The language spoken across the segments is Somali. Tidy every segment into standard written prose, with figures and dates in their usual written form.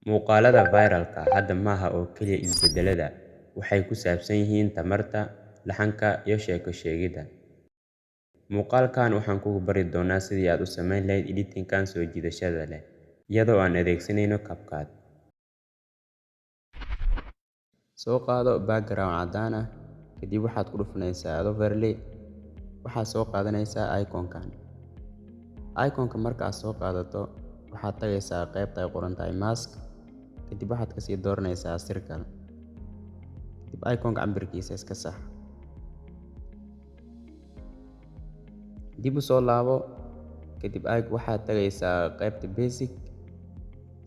Muuqaalada viralka hadda maaha oo keliya isbeddellada, waxay ku saabsan yihiin tamarta, laxanka, iyo sheeko sheegidda. Muuqaalkan waxaan kugu bari doonaa sidii aad u samayn lahayd editing-kan soo jiidashada leh, iyadoo aan adeegsanayno CapCut. Soo qaado background caddaan ah, kadib waxaad ku dhufanaysaa Overlay. Waxaad soo qaadanaysaa icon-kan. Icon-ka marka aad soo qaadato, waxaad tagaysaa qaybta ay qoran tahay Mask. Kadib waxaad kasii dooranaysaa Circle. Kadib icon-ka cabirkiisa iska sax. Dib u soo laabo. Kadib waxaad tagaysaa qaybta Basic.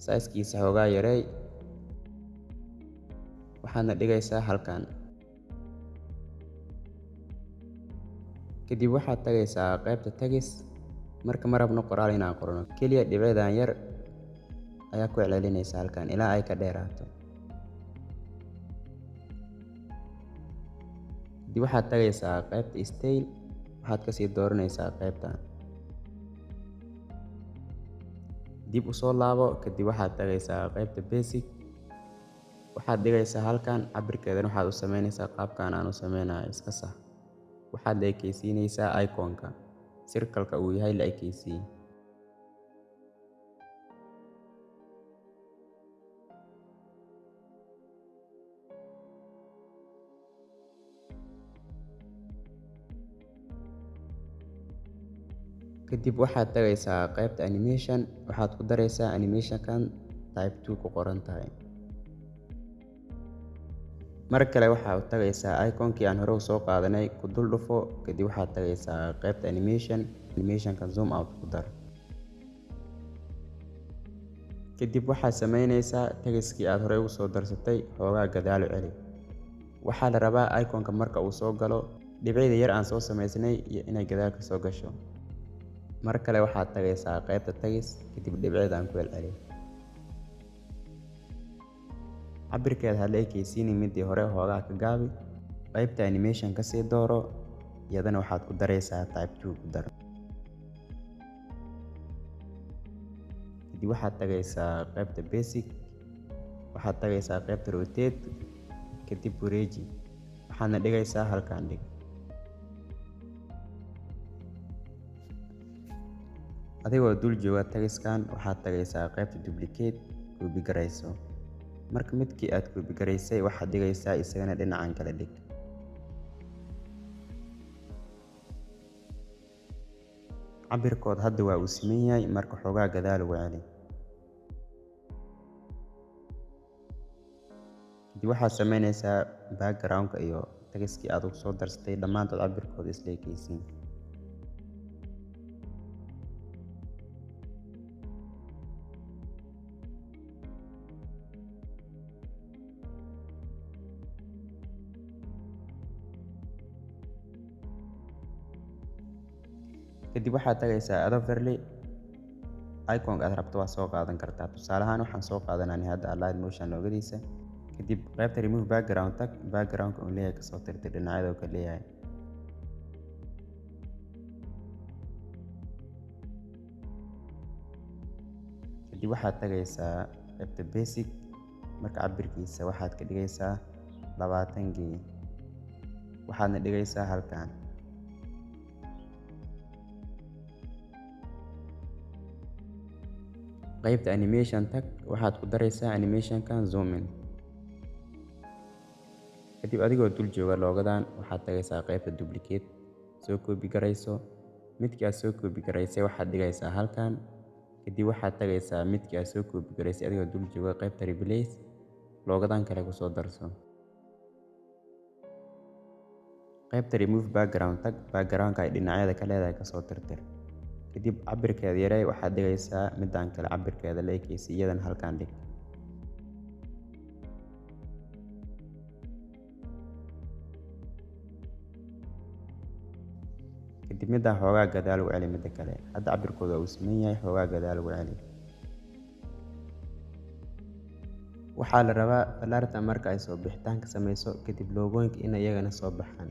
Size-kiisa xoogaa yareey. Waxaadna dhigaysaa halkan. Kadib waxaad tagaysaa qaybta Text. Marka ma rabno qoraal inaan qorno, kaliya dhibcadan yar ayaa ku celcelinaysa halkan ilaa ay ka dheeraato. Kadib waxaad tagaysaa qaybta Style. Waxaad kasii dooranaysaa qaybtan. Dib u soo laabo. Kadib waxaad tagaysaa qaybta Basic. Waxaad dhigaysaa halkan, cabirkeedana waxaad u samaynaysaa qaabkan aan u samaynayo iska sax. Waxaad la ekaysiinaysaa icon-ka circle-ka uu yahay la ekaysiin. Kadib waxaad tagaysaa qaybta Animation. Waxaad ku daraysaa animation-kan type 2 ku qoran tahay. Mar kale waxaad tagaysaa icon-kii aan hore u soo qaadanay, ku dul dhufo. Kadib waxaad tagaysaa qaybta animation-ka zoom out ku dar. Kadib waxaad samaynaysaa text-kii aad hore ugu soo darsatay xoogaa gadaal u celi. Waxaa la rabaa icon-ka marka uu soo galo, dhibcida yar aan soo samaysnay iyo inay gadaal ka soo gasho. Mar kale waxaad tagaysaa qaybta text. Kadib dhibcidan ku celceli. cabirkeeda ha la ekaysiinin midii hore hoogaa ka gaabi. Qaybta animation ka sii dooro, iyadana waxaad ku daraysaa type 2 ku dar. Kadib waxaad tagaysaa qaybta Basic. Waxaad tagaysaa qaybta Rotate. Kadib wareeji. Waxaadna dhigaysaa halkan dhig. Adigoo dul jooga text-kan, waxaad tagaysaa qaybta Duplicate, copy garayso. Marka midkii aad copy garaysay waxaad dhigaysaa isagana dhinacan kale dhig. Cabirkood hadda waa uu siman yahay, marka xoogaa gadaal ugu celi. Kadib waxaad samaynaysaa background-ka iyo text-kii aad ugu soo darsatay dhammaantood cabirkooda isla ekaysiin. Kadib waxaad tagaysaa Overlay. Icon-ka aad rabto waa soo qaadan kartaa. Tusaale ahaan waxaan soo qaadanay hadda Align Motion loogadiisa. Kadib qaybta Remove Background tag. Background-ka uu leeyahay kasoo tirtir dhinacyada uu ka leeyahay. Kadib waxaad tagaysaa qaybta Basic. Marka cabirkiisa waxaad ka dhigaysaa 20 gig. Waxaadna dhigaysaa halkan. qaybta animation tag. Waxaad ku daraysaa animation-kan zoom in. Kadib adigoo dul jooga loogadan, waxaad tagaysaa qaybta Duplicate, soo copy garayso. Midkii aad soo copy garaysay waxaad dhigaysaa halkan. Kadib waxaad tagaysaa midkii aad soo copy garaysay adigoo dul jooga qaybta Replace, loogadan kale ku soo darso. qaybta Remove Background tag. Background-ka ay dhinacyada ka leedahay kasoo tirtir. Kadib cabirkeeda yareey. Waxaad dhigaysaa midaan kale cabirkeeda la ekaysiin, iyadana halkan dhig. Kadib midaan xoogaa gadaal ugu celi midda kale. Hadda cabirkooda uu siman yahay, xoogaa gadaal ugu celi. Waxaa la rabaa fallaarta marka ay soo bixitaanka samayso, kadib loogooyinka in iyagana soo baxaan.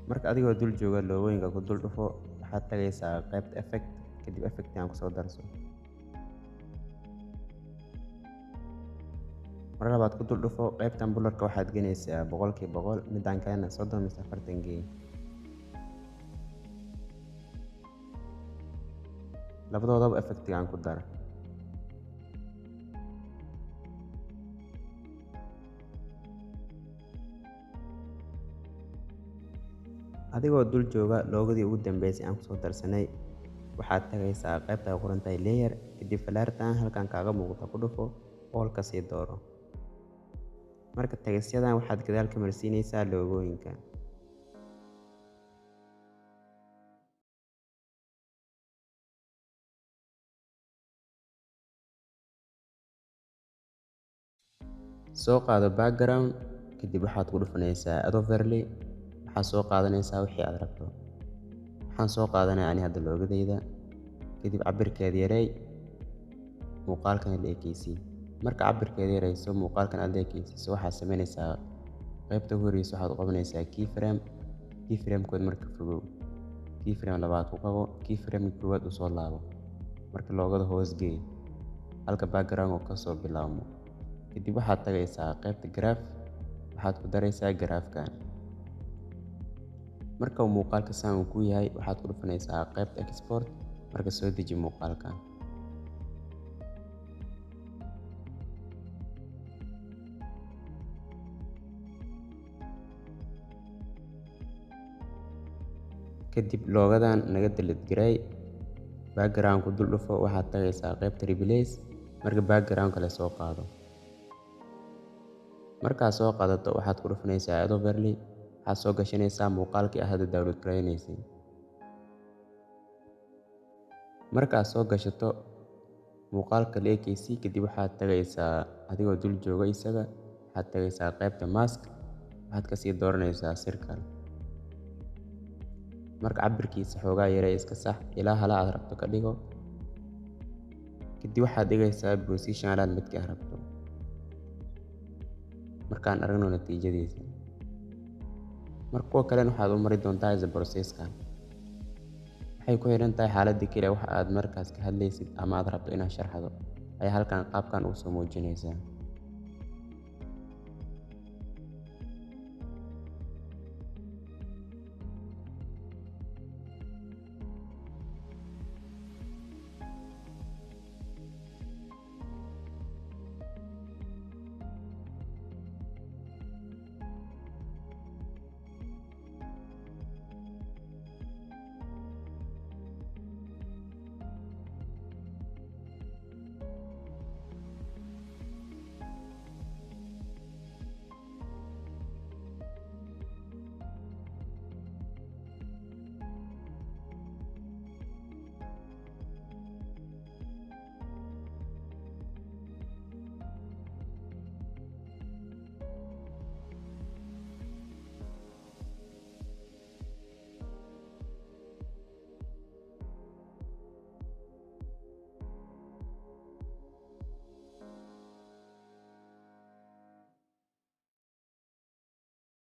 Marka adigoo dul jooga loogooyinka ku dul dhufo, waxaad tagaysaa qaybta effect, kadib effect-kan ku soo darso. Mar labaad ku dul dhufo, qaybtan blur-ka waxaad gelinaysaa 100%, midaan kalena 30 mise 40 geey. Labadoodaba effect-gan ku dar. Adigoo dul jooga loogadii ugu dambeysay aan ku soo darsanay, waxaad tagaysaa qaybta ay ku qoran tahay layer, kadib falaartan halkan kaaga muuqata ku dhufo, all ka sii dooro. Marka tagisyadan waxaad gadaal ka marsiinaysaa loogooyinka. Soo qaado background, kadib waxaad ku dhufanaysaa add overlay, waxaad soo qaadanaysaa wixii aad rabto. Waxaan soo qaadanaya ani hadda loogadayda, kadib cabirkeeda yareey, muuqaalkan la ekeysii. Marka cabirkeeda yareyso muuqaalkan aad la ekeysiiso, waxaad samaynaysaa qaybta ugu horeysa waxaad u qabanaysaa keyframe, keyframe-kood marka fogow, keyframe labaad ku qabo, keyframe koowaad u soo laabo. Marka loogada hoos geey, halka background uu ka soo bilaabmo. Kadib waxaad tagaysaa qaybta graph, waxaad ku daraysaa graph-kan. Marka uu muuqaalka saan uu ku yahay, waxaad ku dhufanaysaa qaybta export, marka soo deji muuqaalkan. Kadib loogadan naga delete garay, background ku dul dhufo, waxaad tagaysaa qaybta replace, marka background kale soo qaado. Markaad soo qaadato, waxaad ku dhufanaysaa add overlay, waxaad soo gashanaysaa muuqaalkii aad hadda download garaynaysay. Markaad soo gashato muuqaalka la ekeysii, kadib waxaad tagaysaa adigoo dul jooga isaga, waxaad tagaysaa qaybta mask, waxaad ka sii dooranaysaa circle. Marka cabirkiisa xoogaa yaree iska sax ilaa hala aad rabto ka dhigo. Kadib waxaad dhigaysaa position alaad midkii aad rabto. Markaan aragno natiijadiisa. Marka kuwa kalena waxaad u mari doontaa is process-kan. Waxay ku xiran tahay xaaladda kale waxa aad markaas ka hadlaysid ama aad rabto inaad sharxdo, ayaa halkan qaabkan u soo muujinaysaa.